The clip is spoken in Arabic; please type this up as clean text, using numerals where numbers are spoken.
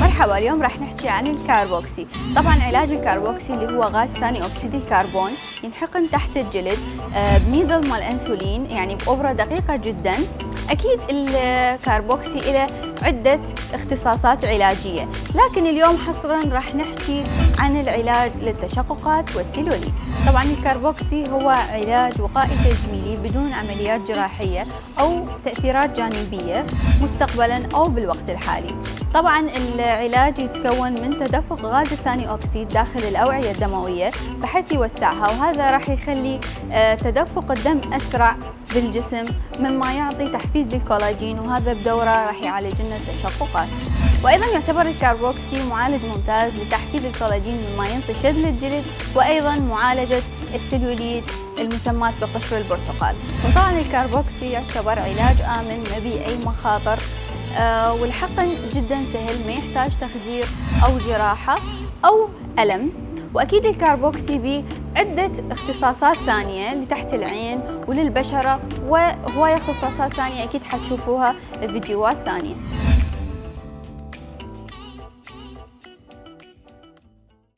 مرحبا، اليوم راح نحكي عن الكاربوكسي. طبعا علاج الكاربوكسي اللي هو غاز ثاني أكسيد الكربون ينحقن تحت الجلد بنيدل مال أنسولين، يعني بأوبرة دقيقة جدا. أكيد الكاربوكسي له عدة اختصاصات علاجية، لكن اليوم حصرا راح نحكي عن العلاج للتشققات والسيلوليت. طبعا الكاربوكسي هو علاج وقائي تجميلي بدون عمليات جراحية أو تأثيرات جانبية مستقبلا أو بالوقت الحالي. طبعا العلاج يتكون من تدفق غاز الثاني أكسيد داخل الأوعية الدموية بحيث يوسعها، وهذا راح يخلي تدفق الدم أسرع بالجسم، مما يعطي تحفيز للكولاجين، وهذا بدوره راح يعالج لنا التشققات. وأيضا يعتبر الكاربوكسي معالج ممتاز لتحفيز الكولاجين مما ينطي شد للجلد، وأيضا معالجة السيلوليت المسمات بقشر البرتقال. وطبعا الكاربوكسي يعتبر علاج آمن ما به أي مخاطر، والحقن جدا سهل، ما يحتاج تخدير أو جراحة أو ألم. وأكيد الكاربوكسي بعدة اختصاصات ثانية لتحت العين وللبشرة، وهواية اختصاصات ثانية أكيد حتشوفوها في فيديوهات ثانية.